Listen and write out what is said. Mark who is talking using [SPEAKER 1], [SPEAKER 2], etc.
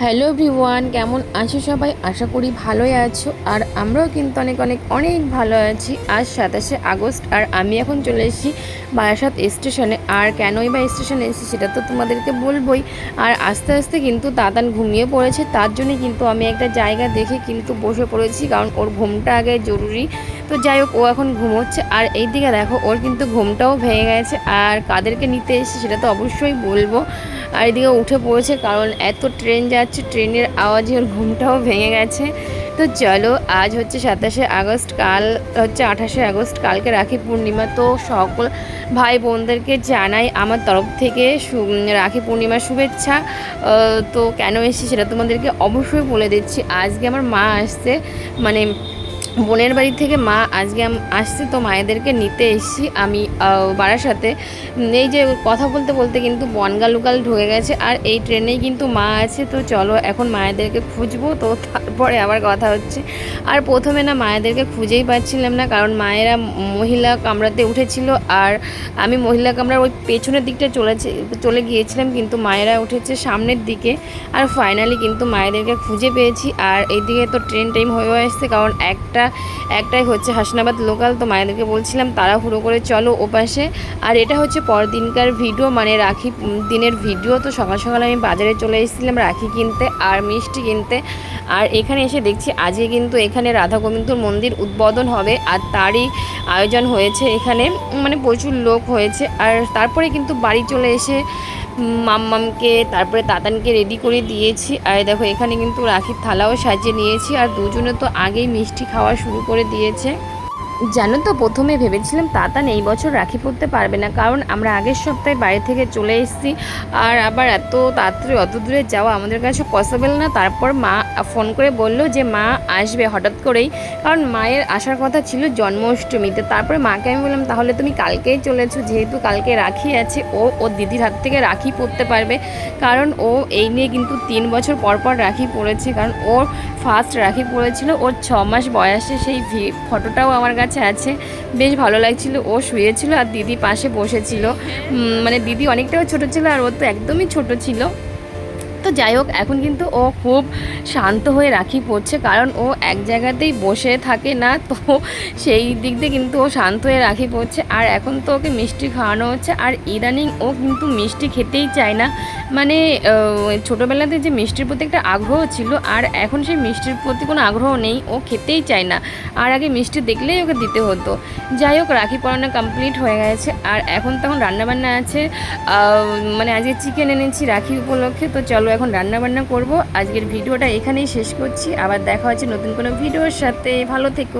[SPEAKER 1] Hello everyone, কেমন আছো সবাই? আশা করি ভালোই আছো। আর আমরাও কিন্তু অনেক অনেক অনেক ভালো আছি। আজ 27শে আগস্ট আর আমি এখন চলে এসেছি বারাসাত স্টেশনে। আর কেনই বা স্টেশনে এসেছি সেটা তো তোমাদেরকে বলবোই। আর আস্তে আস্তে কিন্তু তাতান ঘুমিয়ে পড়েছে, তার জন্যই কিন্তু আমি একটা জায়গা দেখে কিন্তু বসে পড়েছি, কারণ ওর ঘুমটা আগে জরুরি। তো যাই হোক, ও এখন ঘুমোচ্ছে। আর এই দিকে দেখো, ওর কিন্তু ঘুমটাও ভেঙে গেছে। আর কাদেরকে নিতে এসেছি সেটা তো অবশ্যই বলবো। আর এদিকে উঠে পড়েছে, কারণ এত ট্রেন যাচ্ছে, ট্রেনের আওয়াজে ওর ঘুমটাও ভেঙে গেছে। তো চলো, আজ হচ্ছে 27শে আগস্ট, কাল হচ্ছে 28শে আগস্ট, কালকে রাখি পূর্ণিমা। তো সকল ভাই বোনদেরকে জানাই আমার তরফ থেকে রাখি পূর্ণিমার শুভেচ্ছা। তো কেন এসেছি সেটা তোমাদেরকে অবশ্যই বলে দিচ্ছি। আজকে আমার মা আসছে, মানে বোনের বাড়ি থেকে মা আজকে আসছে। তো মায়েদেরকে নিতে এসেছি আমি বারাসাতে। এই যে কথা বলতে বলতে কিন্তু বনগা লোকাল ঢুকে গেছে, আর এই ট্রেনেই কিন্তু মা আছে। তো চলো এখন মায়েদেরকে খুঁজবো, তো তারপরে আবার কথা হচ্ছে। আর প্রথমে না মায়েদেরকে খুঁজেই পাচ্ছিলাম না, কারণ মায়েরা মহিলা কামরাতে উঠেছিল আর আমি মহিলা কামরার ওই পেছনের দিকটা চলে গিয়েছিলাম, কিন্তু মায়েরা উঠেছে সামনের দিকে। আর ফাইনালি কিন্তু মায়েদেরকে খুঁজে পেয়েছি। আর এইদিকে তো ট্রেন টাইম হয়ে আসছে, কারণ একটাই হচ্ছে হাসনাবাদ লোকাল। তো মায়েদেরকে বলছিলাম তাড়াহুড়ো করে চলো ওপাশে। আর এটা হচ্ছে পরদিনকার ভিডিও, মানে রাখি দিনের ভিডিও। তো সকাল সকাল আমি বাজারে চলে এসেছিলাম রাখি কিনতে আর মিষ্টি কিনতে। আর এখানে এসে দেখছি আজকে কিন্তু এখানে রাধা গোবিন্দর মন্দির উদ্বোধন হবে, আর তারই আয়োজন হয়েছে এখানে, মানে প্রচুর লোক হয়েছে। আর তারপরে কিন্তু বাড়ি চলে এসে মাম্মামকে তারপরে তাতানকে রেডি করে দিয়েছি। আর দেখো এখানে কিন্তু রাখির থালাও সাজিয়ে নিয়েছি, আর দুজনে তো আগেই মিষ্টি খাওয়া শুরু করে দিয়েছে। জানো তো, প্রথমে ভেবেছিলাম তাতান এই বছর রাখি পরতে পারবে না, কারণ আমরা আগের সপ্তাহে বাড়ি থেকে চলে এসেছি। আর আবার এত তাড়াতাড়ি অত দূরে যাওয়া আমাদের কাছে পসিবল না। তারপর মা ফোন করে বলল যে মা আসবে হঠাৎ করেই, কারণ মায়ের আসার কথা ছিল জন্মাষ্টমীতে। তারপরে মাকে আমি বললাম তাহলে তুমি কালকেই চলেছো, যেহেতু কালকে রাখি আছে, ও দিদির হাত থেকে রাখি পরতে পারবে। কারণ ও এই নিয়ে কিন্তু 3 বছর পর পর রাখি পরেছে, কারণ ওর ফার্স্ট রাখি পরেছিল ওর 6 মাস বয়সে। সেই ফটোটাও আমার কাছে আছে, বেশ ভালো লাগছিল। ও শুয়েছিল আর দিদি পাশে বসেছিল, মানে দিদি অনেকটাও ছোট ছিল আর ও তো একদমই ছোট ছিল। তো যাই হোক, এখন কিন্তু ও খুব শান্ত হয়ে রাখি পড়ছে, কারণ ও এক জায়গাতেই বসে থাকে না। তো সেই দিক দিয়ে কিন্তু ও শান্ত হয়ে রাখি পড়ছে। আর এখন তো ওকে মিষ্টি খাওয়ানো হচ্ছে। আর ইদানিং ও কিন্তু মিষ্টি খেতেই চায় না, মানে ছোটোবেলাতে যে মিষ্টির প্রতি একটা আগ্রহ ছিল, আর এখন সেই মিষ্টির প্রতি কোনো আগ্রহ নেই, ও খেতেই চায় না। আর আগে মিষ্টি দেখলেই ওকে দিতে হতো। যাই হোক, রাখি পরানো কমপ্লিট হয়ে গেছে। আর এখন তখন রান্নাবান্না আছে, মানে আজকে চিকেন এনেছি রাখি উপলক্ষে। তো চলো এখন রান্নাবান্না করব। আজকের ভিডিওটা এখানেই শেষ করছি, আবার দেখা হচ্ছে নতুন কোনো ভিডিওর সাথে। ভালো থেকো।